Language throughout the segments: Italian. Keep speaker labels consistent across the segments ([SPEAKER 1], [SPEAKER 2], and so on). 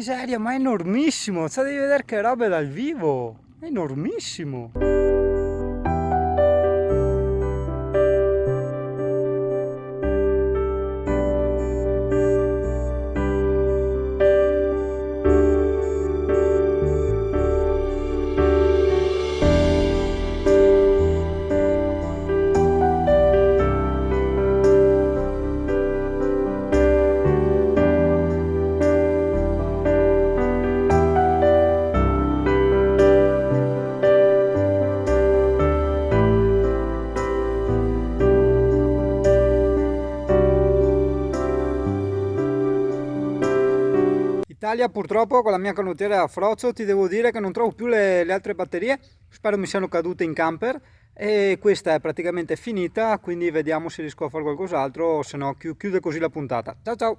[SPEAKER 1] miseria, ma è enormissimo, cioè devi vedere che roba è dal vivo, è enormissimo. Italia, purtroppo con la mia canottiera a frocio ti devo dire che non trovo più le altre batterie, spero mi siano cadute in camper e questa è praticamente finita, quindi vediamo se riesco a fare qualcos'altro o se no chiude così la puntata. Ciao ciao!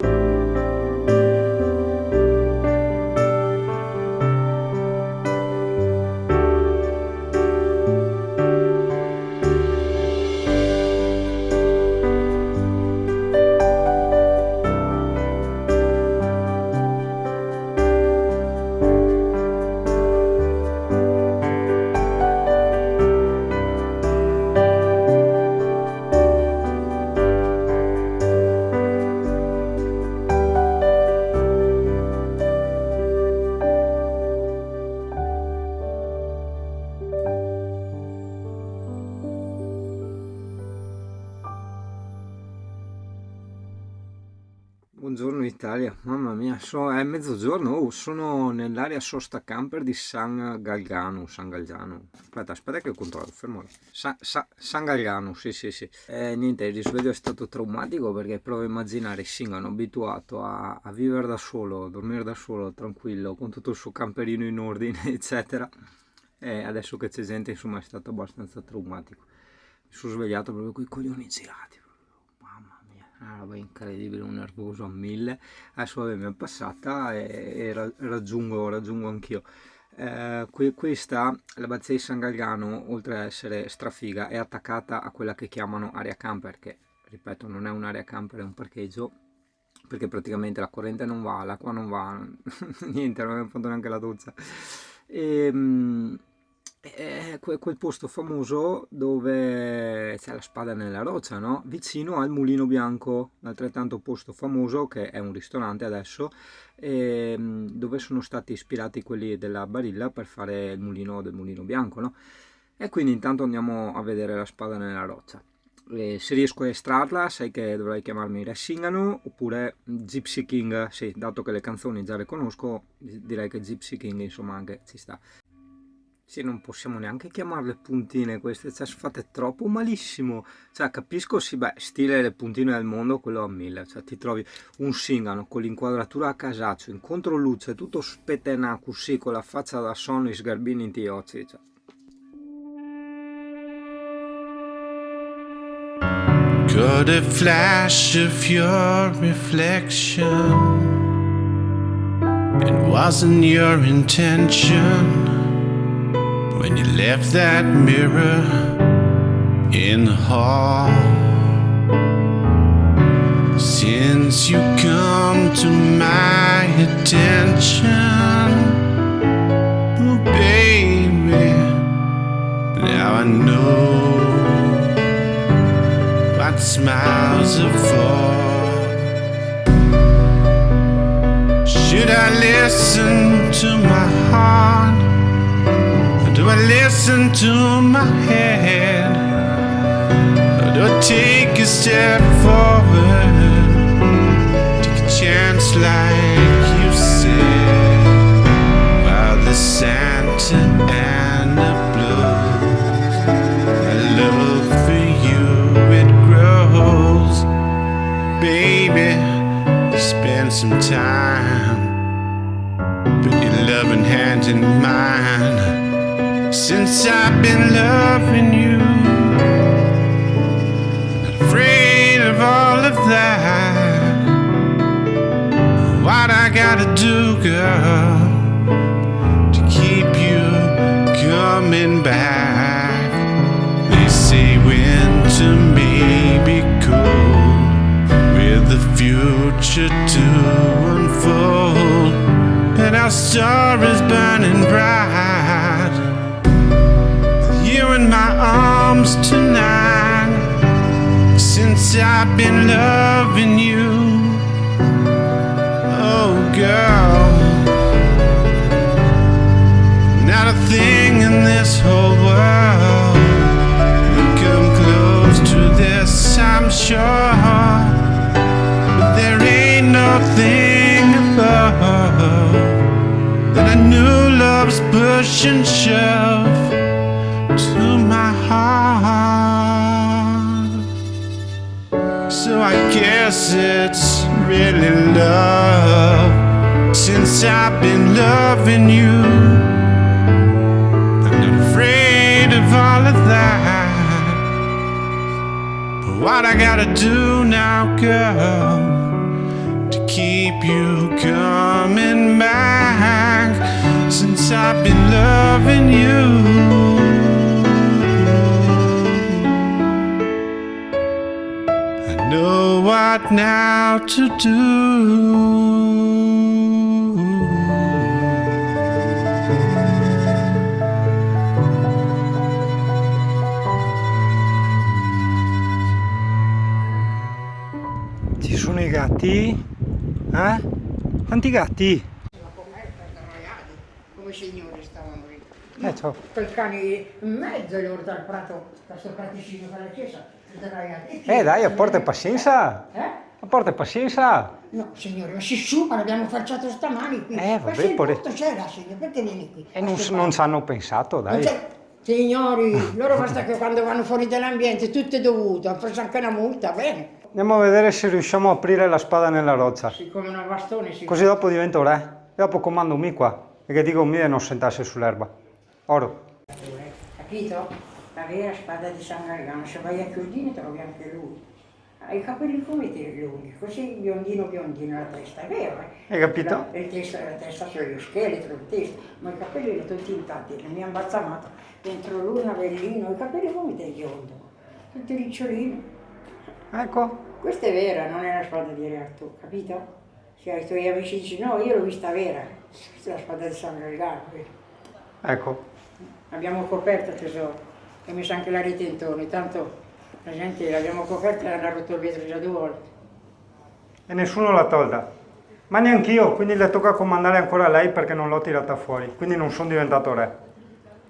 [SPEAKER 1] Buongiorno Italia, mamma mia, è mezzogiorno, sono nell'area sosta camper di San Galgano, aspetta che controllo, fermo là. San Galgano, sì. Niente, il risveglio è stato traumatico perché provo a immaginare Singano abituato a vivere da solo, dormire da solo, tranquillo, con tutto il suo camperino in ordine, eccetera. E adesso che c'è gente, insomma, è stato abbastanza traumatico. Mi sono svegliato proprio con i coglioni girati. Una roba incredibile, un nervoso a 1000. Adesso vabbè, mi è passata e raggiungo anch'io. Questa, la Bazzei San Galgano, oltre a essere strafiga, è attaccata a quella che chiamano area camper, che ripeto non è un'area camper, è un parcheggio, perché praticamente la corrente non va, l'acqua non va, niente, non abbiamo fatto neanche la doccia. È quel posto famoso dove c'è la spada nella roccia, no? Vicino al Mulino Bianco, altrettanto posto famoso che è un ristorante adesso, dove sono stati ispirati quelli della Barilla per fare il mulino del Mulino Bianco, no? E quindi intanto andiamo a vedere la spada nella roccia. Se riesco a estrarla, sai che dovrai chiamarmi Re Singano oppure Gypsy King, sì, dato che le canzoni già le conosco, direi che Gypsy King insomma anche ci sta. Sì, non possiamo neanche chiamarle puntine queste, cioè fate troppo malissimo. Cioè capisco, sì, beh, stile le puntine del mondo, quello a 1000. Cioè ti trovi un Singano con l'inquadratura a casaccio, in controluce, tutto spetenato così, con la faccia da sonno, i sgarbini in occhi, cioè.
[SPEAKER 2] Got a flash of your reflection. It wasn't your intention when you left that mirror in the hall. Since you come to my attention, oh baby, now I know what smiles are for. Should I listen to my heart? Do I listen to my head? Or do I take a step forward? Take a chance like you said. While the Santa and the blues, my love for you, it grows. Baby, spend some time, put your loving hand in mine. Since I've been loving you, not afraid of all of that. What I gotta do, girl, to keep you coming back? They say winter may be cold, with the future to unfold, star is burning bright. You're in my arms tonight. Since I've been loving you, oh girl, not a thing in this whole world would come close to this, I'm sure. But there ain't nothing above that I knew love's push and shove to my heart. So I guess it's really love, since I've been loving you. I'm not afraid of all of that, but what I gotta do now, girl, to keep you coming back, since I've been loving you. Know what now to do.
[SPEAKER 1] Ci sono i gatti? Eh? Quanti gatti?
[SPEAKER 3] Come signori stavano lì.
[SPEAKER 1] Ciao.
[SPEAKER 3] Quel cane in mezzo loro dal prato, da sto praticino dalla chiesa, sdraiati.
[SPEAKER 1] Dai, apporta pazienza. Apporta pazienza.
[SPEAKER 3] No, signore, ma si sciupa, l'abbiamo facciato stamani qui.
[SPEAKER 1] Vabbè,
[SPEAKER 3] ma se il
[SPEAKER 1] pure-
[SPEAKER 3] posto c'era, signore, perché vieni qui?
[SPEAKER 1] E non ci hanno pensato,
[SPEAKER 3] Non
[SPEAKER 1] dai.
[SPEAKER 3] c'è- Signori, loro basta che quando vanno fuori dall'ambiente tutto è dovuto, hanno preso anche una multa, bene.
[SPEAKER 1] Andiamo a vedere se riusciamo a aprire la spada nella roccia.
[SPEAKER 3] Siccome una bastone si
[SPEAKER 1] Così dopo divento re. E dopo comando mi qua. E che dico mi di non sentarsi sull'erba. Oro.
[SPEAKER 3] capito? La vera spada di San Galgano, se vai a Chiordini trovi anche lui. Ha i capelli come te lunghi, così biondino biondino la testa, è vero?
[SPEAKER 1] Hai capito?
[SPEAKER 3] La testa c'è lo scheletro, il testo, ma i capelli li ho tutti intatti, la mia imbalsamata, dentro lui un avellino, i capelli come te biondo, tutti ricciolini.
[SPEAKER 1] Ecco.
[SPEAKER 3] Questa è vera, non è la spada di Re Artù, capito? Se ai tuoi amici dici no, io l'ho vista vera, questa è la spada di San Galgano, vero?
[SPEAKER 1] Ecco.
[SPEAKER 3] Abbiamo coperto tesoro, e messo anche la ritentone, tanto la gente l'abbiamo coperta e hanno rotto il vetro già 2 volte.
[SPEAKER 1] E nessuno l'ha tolta. Ma neanch'io, quindi le tocca comandare ancora a lei perché non l'ho tirata fuori. Quindi non sono diventato re.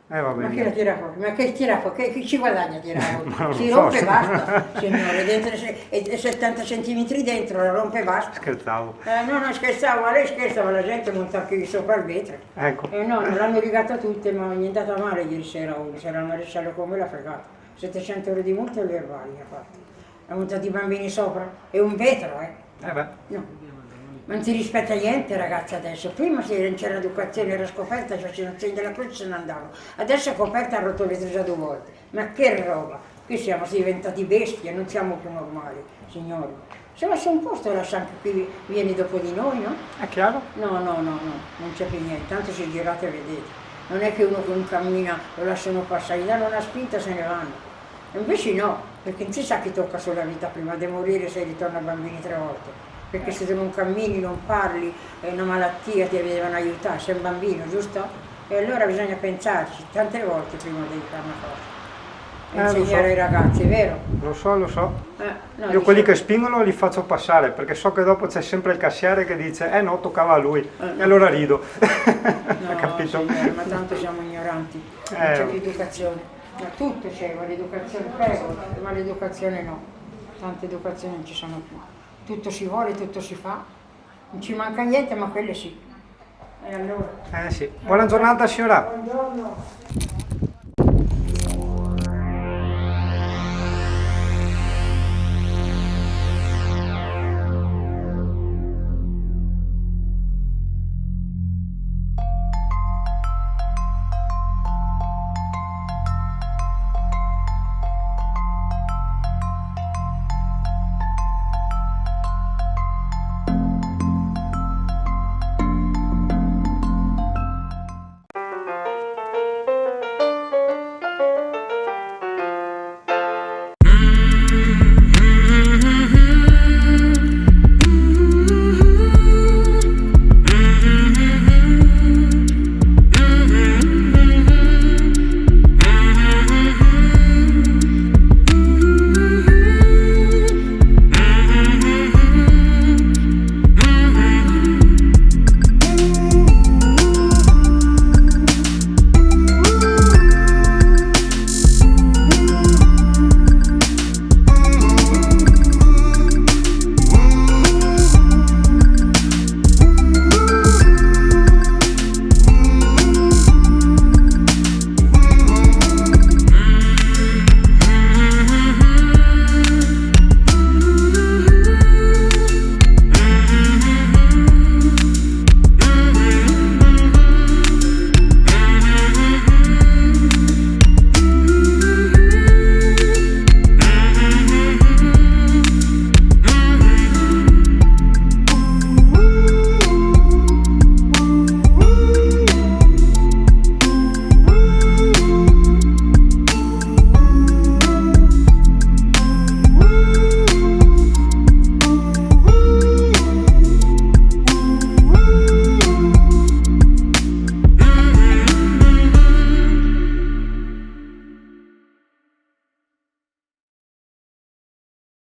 [SPEAKER 1] Va
[SPEAKER 3] Ma chi
[SPEAKER 1] bene.
[SPEAKER 3] la tira fuori? Ma che tira fuori? Che ci guadagna a tirare fuori?
[SPEAKER 1] non
[SPEAKER 3] Si
[SPEAKER 1] lo
[SPEAKER 3] rompe
[SPEAKER 1] so.
[SPEAKER 3] e basta, signore, dentro e 70 centimetri dentro, la rompe e basta.
[SPEAKER 1] Scherzavo.
[SPEAKER 3] No, non scherzavo, ma lei scherzava, la gente monta anche sopra il vetro.
[SPEAKER 1] Ecco.
[SPEAKER 3] No, non l'hanno rigata tutte, ma gli è andata male ieri sera uno, c'era un maresciallo come l'ha fregato. 700 euro di multa e le verbali ha fatto. Ha montato i bambini sopra, è un vetro,
[SPEAKER 1] Beh.
[SPEAKER 3] No. Non si rispetta niente ragazzi adesso, prima c'era l'educazione, era scoperta, facevano il segno della croce e se ne andavano. Adesso è coperta e ha rotto le vetro già 2 volte. Ma che roba! Qui siamo diventati bestie, non siamo più normali, signori. Se lascia un posto lascia anche qui, vieni dopo di noi, no?
[SPEAKER 1] È chiaro?
[SPEAKER 3] No, non c'è più niente, tanto se girate vedete. Non è che uno che non cammina lo lasciano passare, gli danno una spinta e se ne vanno. Invece no, perché non si sa chi tocca sulla vita prima di morire se ritorna bambini 3 volte. Perché se tu non cammini, non parli, è una malattia, ti devono aiutare, sei un bambino, giusto? E allora bisogna pensarci tante volte prima di fare una cosa.
[SPEAKER 1] Lo
[SPEAKER 3] Insegnare
[SPEAKER 1] so.
[SPEAKER 3] ai ragazzi, vero?
[SPEAKER 1] Lo so.
[SPEAKER 3] No,
[SPEAKER 1] Io quelli che spingono li faccio passare perché so che dopo c'è sempre il cassiere che dice no, toccava a lui. E allora rido.
[SPEAKER 3] No,
[SPEAKER 1] Hai capito?
[SPEAKER 3] signore, ma tanto siamo ignoranti, non c'è più educazione. Ma tutto c'è, ma l'educazione, prego, ma l'educazione no. Tante educazioni non ci sono più. Tutto si vuole, tutto si fa. Non ci manca niente, ma quelle sì. E allora?
[SPEAKER 1] Sì. Buona giornata signora.
[SPEAKER 3] Buongiorno.